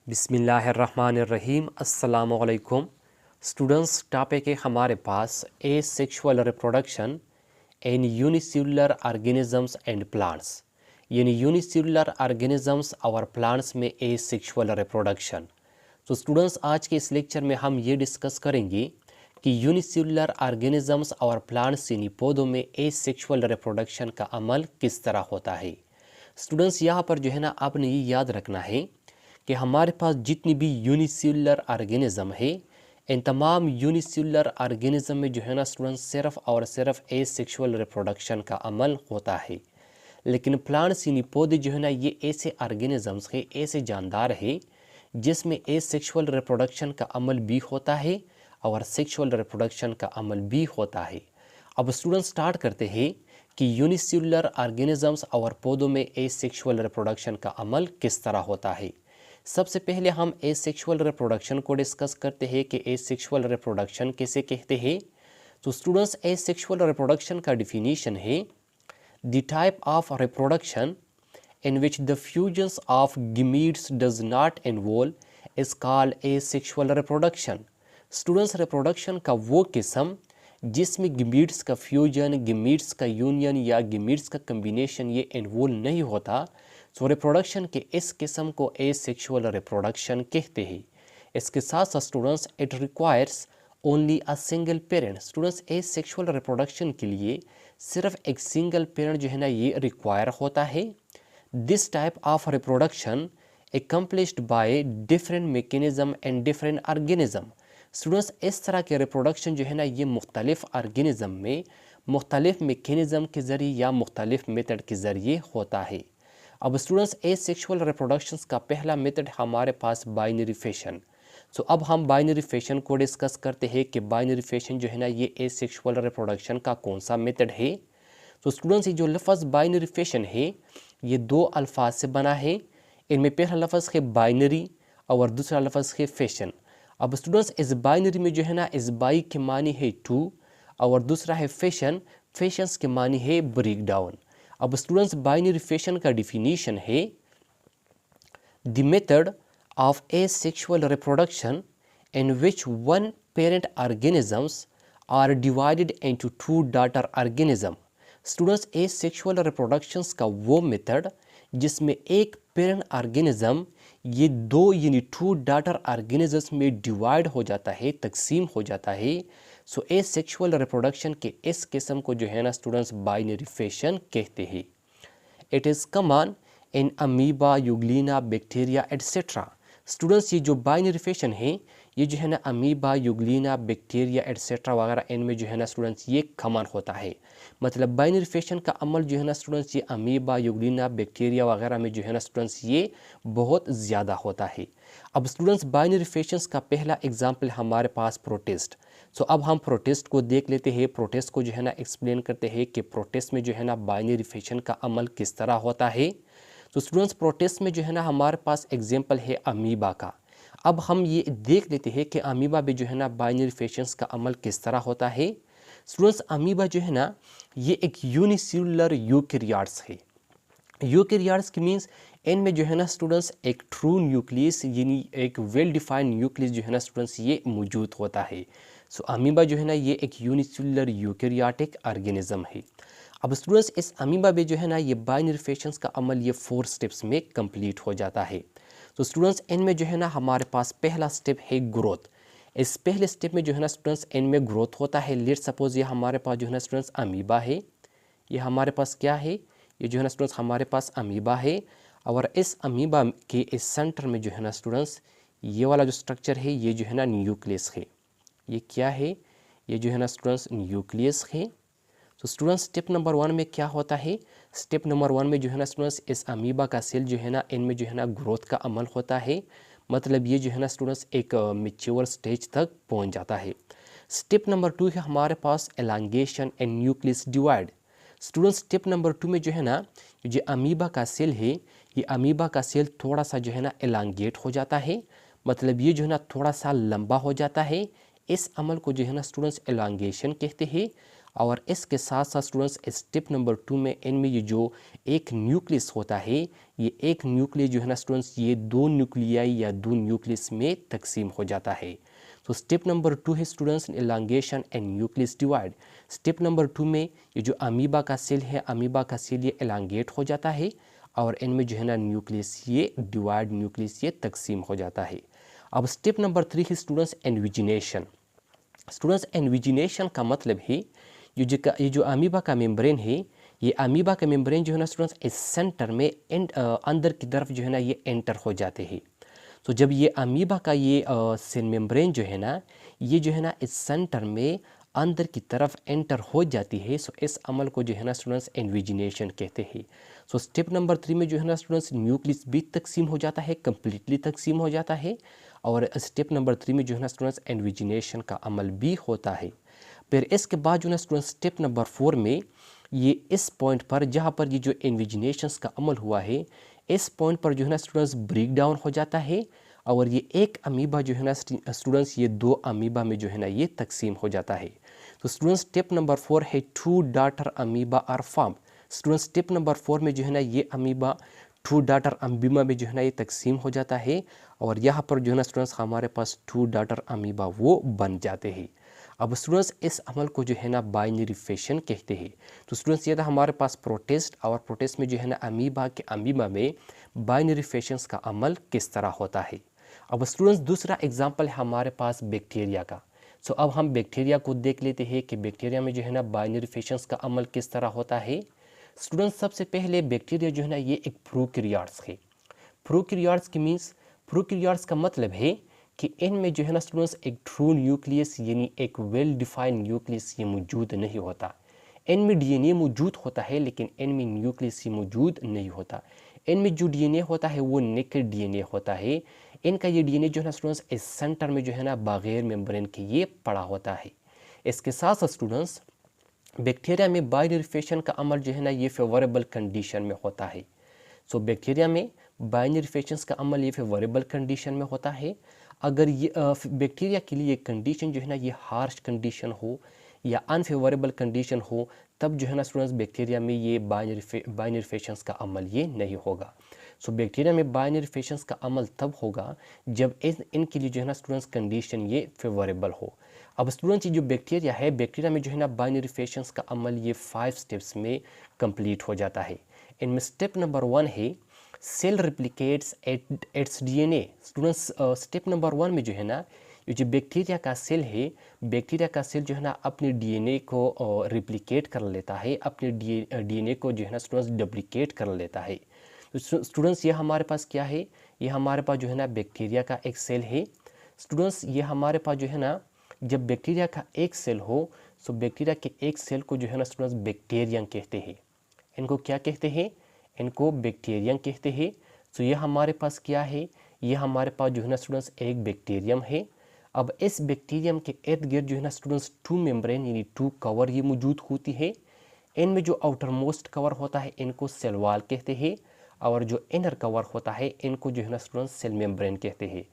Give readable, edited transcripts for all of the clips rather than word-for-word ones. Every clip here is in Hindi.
बिस्मिल्लाहिर्रहमानिर्रहीम। अस्सलामुअलैकुम स्टूडेंट्स, टॉपिक है हमारे पास asexual reproduction in unicellular organisms and plants, यानी यूनिसेलुलर ऑर्गेनिजम्स और प्लांट्स में एसेक्सुअल रिप्रोडक्शन। तो स्टूडेंट्स, आज के इस लेक्चर में हम ये डिस्कस करेंगे कि यूनिसेलुलर ऑर्गेनिजम्स और प्लांट्स यानी पौधों में एसेक्सुअल रिप्रोडक्शन का अमल किस तरह होता है। स्टूडेंट्स, यहाँ पर जो है ना आपने ये याद रखना है कि हमारे पास जितनी भी यूनिसेलुलर ऑर्गेनिज्म है, इन तमाम यूनिसेलुलर ऑर्गेनिज्म में जो है ना स्टूडेंट्स सिर्फ और सिर्फ एसेक्सुअल रिप्रोडक्शन का अमल होता है। लेकिन प्लांट्स यानी पौधे जो है ना ये ऐसे ऑर्गेनिजम्स है, ऐसे जानदार है जिसमें एसेक्सुअल रिप्रोडक्शन का अमल भी होता है और सेक्सुअल रिप्रोडक्शन का अमल भी होता है। अब स्टूडेंट स्टार्ट करते हैं कि यूनिसेलुलर ऑर्गेनिजम्स और पौधों में एसेक्सुअल रिप्रोडक्शन का अमल किस तरह होता है। सबसे पहले हम एसेक्सुअल रिप्रोडक्शन को डिस्कस करते हैं कि एसेक्सुअल रिप्रोडक्शन किसे कहते हैं। तो स्टूडेंट्स, एसेक्सुअल रिप्रोडक्शन का डिफिनीशन है the type of reproduction in which the fusions of gametes does not involve is called asexual reproduction। Students, reproduction का वो किस्म जिसमें गेमीट्स का फ्यूजन, गेमीट्स का यूनियन या गेमीट्स का कम्बिनेशन ये इन्वॉल्व नहीं होता, सो रिप्रोडक्शन के इस किस्म को एसेक्सुअल रिप्रोडक्शन कहते हैं। इसके साथ साथ students, it requires only a single parent. Students, asexual reproduction के लिए सिर्फ एक सिंगल पेरेंट जो है ना ये रिक्वायर होता है। This type of reproduction accomplished by different mechanism and different organism। Students, इस तरह के रिप्रोडक्शन जो है ना ये मुख्तलिफ ऑर्गेनिज्म में मुख्तलिफ मेकेनिज़म के ज़रिए या मुख्तलिफ मेथड के ज़रिए होता है। अब स्टूडेंट्स, एसेक्सुअल रिप्रोडक्शन का पहला मेथड हमारे पास बाइनरी फिशन। सो अब हम बाइनरी फिशन को डिस्कस करते हैं कि बाइनरी फिशन जो है ना ये एसेक्सुअल रिप्रोडक्शन का कौन सा मेथड है। तो स्टूडेंट्स, ये जो लफ्ज़ बाइनरी फिशन है ये दो अल्फाज से बना है। इनमें पहला लफ्ज़ है बाइनरी और दूसरा लफ्ज़ है फिशन। अब स्टूडेंट्स, इस बाइनरी में जो है ना इस बाई के मानी है टू और दूसरा है फिशन, फिशंस के मानी है ब्रेक डाउन। अब स्टूडेंट्स, बाइनरी फिशन का डिफिनीशन है the method of asexual reproduction in which one parent organisms are divided into two daughter organism. Students, asexual reproductions का वो मेथड जिसमें एक पेरेंट ऑर्गेनिज्म ये दो यानी टू डॉटर ऑर्गेनिजम्स में डिवाइड हो जाता है, तकसीम हो जाता है। सो एसेक्सुअल रिप्रोडक्शन के इस किस्म को जो है ना स्टूडेंट्स बाइनरी फिशन कहते हैं। It is common in amoeba, Euglena, bacteria etcetera. Students, ये जो बाइनरी फिशन है ये जो है ना अमीबा, यूग्लिना, बैक्टीरिया एटसेट्रा वगैरह इनमें जो है ना स्टूडेंट्स ये कॉमन होता है। मतलब बाइनरी फिशन का अमल जो है ना स्टूडेंट्स ये अमीबा, यूग्लिना, बैक्टीरिया वगैरह में जो है ना स्टूडेंट्स ये बहुत ज़्यादा होता है। अब स्टूडेंट्स, बाइनरी फिशंस का पहला एग्जांपल हमारे पास प्रोटिस्ट। सो अब हम प्रोटिस्ट को देख लेते हैं। प्रोटिस्ट को जो है ना एक्सप्लेन करते हैं कि प्रोटिस्ट में जो है ना बाइनरी फिशन का अमल किस तरह होता है। तो स्टूडेंट्स, प्रोटिस्ट में जो है ना हमारे पास एग्जाम्पल है अमीबा का। अब हम ये देख लेते हैं कि अमीबा में जो है ना बाइनरी फिशंस का अमल किस तरह होता है। स्टूडेंट्स, अमीबा जो है ना ये एक यूनिसेलुलर यूकेरियोट्स है। यूकेरियोट्स की मीन्स इनमें जो है ना स्टूडेंट्स एक ट्रू न्यूक्लियस यानी एक वेल डिफाइंड न्यूक्लियस जो है ना स्टूडेंट्स ये मौजूद होता है। सो अमीबा जो है ना ये एक यूनिसेलुलर यूकेरियोटिक ऑर्गेनिज्म है। अब स्टूडेंट्स, इस अमीबा में जो है ना ये बाइनरी फिशंस का अमल ये 4 स्टेप्स में कंप्लीट हो जाता है। तो स्टूडेंट्स, इनमें जो है ना हमारे पास पहला स्टेप है ग्रोथ। इस पहले स्टेप में जो है ना स्टूडेंट्स इनमें ग्रोथ होता है। लेट सपोज ये हमारे पास जो है ना स्टूडेंट्स अमीबा है, ये हमारे पास क्या है, ये जो है ना स्टूडेंट्स हमारे पास अमीबा है। और इस अमीबा के इस सेंटर में जो है ना स्टूडेंट्स ये वाला जो स्ट्रक्चर है ये जो है ना न्यूक्लियस है। ये क्या है, ये जो है ना स्टूडेंट्स न्यूक्लियस है। तो स्टूडेंट्स, स्टेप नंबर 1 में क्या होता है, स्टेप नंबर 1 में जो है ना स्टूडेंट्स इस अमीबा का सेल जो है ना इनमें जो है ना ग्रोथ का अमल होता है। मतलब ये जो है ना स्टूडेंट्स एक मैच्योर स्टेज तक पहुंच जाता है। स्टेप नंबर 2 है हमारे पास elongation and nucleus divide. Students, step number 2 में जो है ना जो अमीबा का सेल है ये अमीबा का सेल थोड़ा सा जो है ना एलांगेट हो जाता है। मतलब ये जो है ना थोड़ा सा लंबा हो जाता है। इस अमल को जो है ना स्टूडेंट्स एलांगेशन कहते हैं। और इसके साथ साथ स्टूडेंट्स स्टेप नंबर 2 में इनमें ये जो एक न्यूक्लियस होता है, ये एक न्यूक्लियस जो है ना स्टूडेंट्स, ये 2 न्यूक्लियाई या 2 न्यूक्लियस में तकसीम हो जाता है। तो स्टेप नंबर 2 है students elongation and nucleus divide. Step number 2 में ये जो अमीबा का सेल है, अमीबा का सेल ये एलांगेट हो जाता है और इनमें जो है ना न्यूक्लियस ये डिवाइड, न्यूक्लियस ये तकसीम हो जाता है। अब स्टेप नंबर 3 है स्टूडेंट्स एनविजिनेशन। स्टूडेंट्स एनविजिनेशन का मतलब है ये जो अमीबा का मेम्ब्रेन है, ये अमीबा का मेम्ब्रेन जो है ना स्टूडेंट्स इस सेंटर में अंदर की तरफ जो है ना ये एंटर हो जाते हैं। तो जब ये अमीबा का ये सेल मेम्ब्रेन जो है ना, ये जो है ना इस सेंटर में अंदर की तरफ एंटर हो जाती है, सो इस अमल को जो है ना स्टूडेंट्स एनविजिनेशन कहते हैं। सो स्टेप नंबर 3 में जो है ना स्टूडेंट्स न्यूक्लियस भी तकसीम हो जाता है, कम्प्लीटली तकसीम हो जाता है। और स्टेप नंबर 3 में जो है ना स्टूडेंट्स एनविजिनेशन का अमल भी होता है। फिर इसके बाद जो है ना स्टूडेंट्स स्टेप नंबर 4 में ये इस पॉइंट पर जहाँ पर ये जो एनविजिनेशन का अमल हुआ है, इस पॉइंट पर जो है ना स्टूडेंट्स ब्रेक डाउन हो जाता है और ये एक अमीबा जो है ना स्टूडेंट्स, ये 2 अमीबा में जो है ना ये तकसीम हो जाता है। तो स्टूडेंट्स स्टेप नंबर 4 है 2 daughter amoeba are form. Students step number 4 में जो है ना ये अमीबा 2 डॉटर अमीबा में जो है ना ये तकसीम हो जाता है और यहाँ पर जो है ना स्टूडेंट्स हमारे पास 2 डॉटर अमीबा वो बन जाते हैं। अब स्टूडेंट्स इस अमल को जो है ना बाइनरी फिशन कहते हैं। तो स्टूडेंट्स ये था हमारे पास प्रोटिस्ट, और प्रोटिस्ट में जो है ना अमीबा के अमीबा में बाइनरी फिशंस का अमल किस तरह होता है। अब स्टूडेंट्स दूसरा एग्जांपल है हमारे पास बैक्टीरिया का। सो अब हम बैक्टीरिया को देख लेते हैं कि बैक्टीरिया में जो है ना बाइनरी फिशंस का अमल किस तरह होता है। स्टूडेंट्स सबसे पहले बैक्टीरिया जो है ना ये एक प्रोकैरियोट्स है। प्रोकैरियोट्स की मीन्स, प्रोकैरियोट्स का मतलब है कि इनमें जो है ना स्टूडेंट्स एक ट्रू न्यूक्लियस यानी एक वेल डिफाइंड न्यूक्लियस ये मौजूद नहीं होता। इनमें डीएनए मौजूद होता है लेकिन इनमें न्यूक्लियस ये मौजूद नहीं होता। इनमें जो डीएनए होता है वो नेकेड डीएनए होता है। इनका ये डीएनए जो है ना स्टूडेंट्स इस सेंटर में जो है ना बगैर मेम्ब्रेन के ये पड़ा होता है। इसके साथ साथ स्टूडेंट्स बैक्टीरिया में बाइनरी फिशन का अमल जो है ना ये फेवरेबल कंडीशन में होता है। सो बैक्टीरिया में बाइनरी फिशंस का अमल ये फेवरेबल कंडीशन में होता है। अगर ये बैक्टीरिया के लिए कंडीशन जो है ना ये हार्श कंडीशन हो या अनफेवरेबल कंडीशन हो, तब जो है ना स्टूडेंट्स बैक्टीरिया में ये बाइनरी फिशंस का अमल ये नहीं होगा। सो बैक्टीरिया में बाइनरी फिशंस का अमल तब होगा जब इनके लिए जो है ना स्टूडेंट्स कंडीशन ये फेवरेबल हो। अब स्टूडेंट्स ये जो बैक्टीरिया है, बैक्टीरिया में जो है ना बाइनरी फिशंस का अमल ये 5 स्टेप्स में कंप्लीट हो जाता है। इनमें स्टेप नंबर 1 है cell replicates its DNA. Students step number 1 में जो है ना ये जो बैक्टीरिया का सेल है, बैक्टीरिया का सेल जो है ना अपने डीएनए को रिप्लिकेट कर लेता है, अपने डीएनए को जो है ना स्टूडेंट्स डुप्लीकेट कर लेता है। तो स्टूडेंट्स ये हमारे पास क्या है, ये हमारे पास जो है ना बैक्टीरिया का एक सेल है। स्टूडेंट्स ये हमारे पास जो है ना जब बैक्टीरिया का एक सेल हो, सो बैक्टीरिया के एक सेल को जो है ना स्टूडेंट्स बैक्टीरियम कहते हैं। इनको क्या कहते हैं, इनको बैक्टीरियम कहते हैं। तो ये हमारे पास क्या है, ये हमारे पास जो है ना स्टूडेंट्स एक बैक्टीरियम है। अब इस बैक्टीरियम के इर्द गिर्द जो है ना स्टूडेंट्स 2 मेम्ब्रेन यानी 2 कवर ये मौजूद होती है। इनमें जो आउटर मोस्ट कवर होता है इनको सेल वॉल कहते हैं और जो इनर कवर होता है इनको जो है ना स्टूडेंट्स सेल मेम्ब्रेन कहते हैं।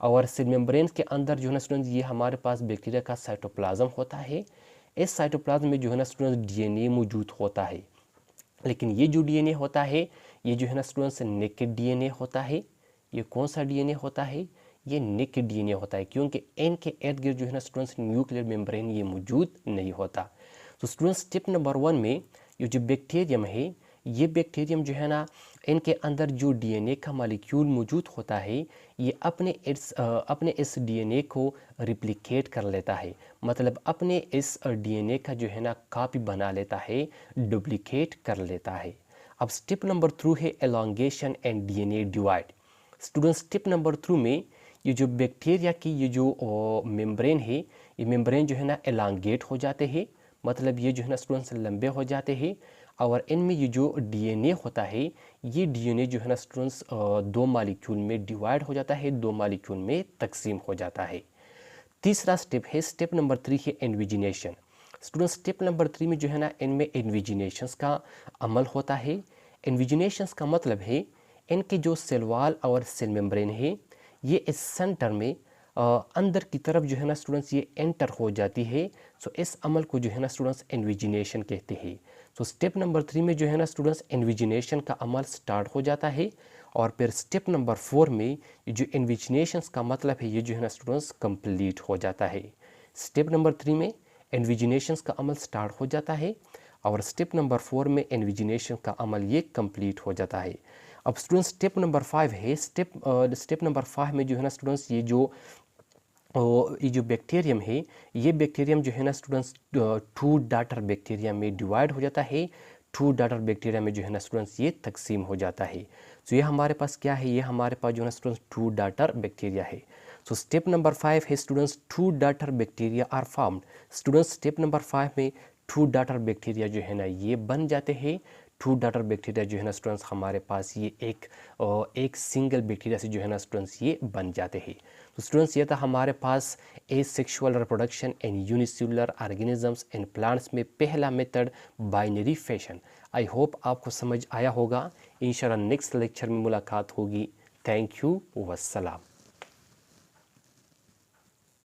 और सेल मेम्ब्रेन के अंदर जो है ना स्टूडेंट्स ये हमारे पास बैक्टीरिया का साइटोप्लाज्म होता है। इस साइटोप्लाज्म में जो है ना स्टूडेंट्स डीएनए मौजूद होता है, लेकिन ये जो डीएनए होता है ये जो है ना स्टूडेंट्स नेकेड डीएनए होता है। ये कौन सा डीएनए होता है, ये नेकेड डीएनए होता है, क्योंकि इनके इर्द गिर्द जो है ना स्टूडेंट्स न्यूक्लियर मेम्ब्रेन ये मौजूद नहीं होता। तो स्टूडेंट्स स्टेप नंबर 1 में ये जो बैक्टीरियम है, ये बैक्टीरियम जो है ना इनके अंदर जो डीएनए का मॉलिक्यूल मौजूद होता है ये अपने इस डीएनए को रिप्लिकेट कर लेता है, मतलब अपने इस डीएनए का जो है ना कॉपी बना लेता है, डुप्लीकेट कर लेता है। अब स्टेप नंबर 3 है elongation and DNA divide. Student step number 3 में ये जो बैक्टीरिया की ये जो मेम्ब्रेन है, ये मेम्ब्रेन जो है ना एलोंगेट हो जाते हैं, मतलब ये जो है ना स्टूडेंट्स लंबे हो जाते हैं। और इनमें ये जो डीएनए होता है ये डीएनए जो है ना स्टूडेंट्स 2 मॉलिक्यूल में डिवाइड हो जाता है, 2 मॉलिक्यूल में तकसीम हो जाता है। तीसरा स्टेप है स्टेप नंबर 3 है इन्विजिनेशन। स्टूडेंट स्टेप नंबर 3 में जो है ना इनमें इन्विजिनेशंस का अमल होता है। इन्विजिनेशंस का मतलब है इनके जो सेल वॉल और सेल मेम्ब्रेन है ये इस सेंटर में अंदर की तरफ जो है ना स्टूडेंट्स ये एंटर हो जाती है। सो इस अमल को जो है ना स्टूडेंट्स इन्विजिनेशन कहते हैं। सो स्टेप नंबर 3 में जो है ना स्टूडेंट्स इन्विजिनेशन का अमल स्टार्ट हो जाता है, और फिर स्टेप नंबर 4 में ये जो इन्विजिनेशन का मतलब है ये जो है ना स्टूडेंट्स कंप्लीट हो जाता है। स्टेप नंबर 3 में इन्विजिनेशन का अमल स्टार्ट हो जाता है, और स्टेप नंबर 4 में इन्विजिनेशन का अमल ये कंप्लीट हो जाता है। अब स्टूडेंट्स स्टेप नंबर 5 है। स्टेप नंबर 5 में जो है ना स्टूडेंट्स ये जो बैक्टीरियम है, ये बैक्टीरियम जो है ना स्टूडेंट्स 2 डाटर बैक्टीरिया में डिवाइड हो जाता है। 2 डाटर बैक्टीरिया में जो है ना स्टूडेंट्स ये तकसीम हो जाता है। तो ये हमारे पास क्या है, ये हमारे पास जो है ना स्टूडेंट्स 2 डाटर बैक्टीरिया है। सो स्टेप नंबर 5 है students 2 daughter bacteria are formed. Students step number 5 में 2 डाटर बैक्टीरिया जो है ना ये बन जाते हैं। 2 डाटर बैक्टीरिया जो है ना स्टूडेंट्स हमारे पास ये एक सिंगल बैक्टीरिया से जो है ना स्टूडेंट्स ये बन जाते हैं। तो स्टूडेंट्स ये था हमारे पास asexual reproduction in unicellular organisms and plants में पहला method binary fission. I hope आपको समझ आया होगा। इंशाल्लाह नेक्स्ट लेक्चर में मुलाकात होगी। Thank you, वस्सलाम।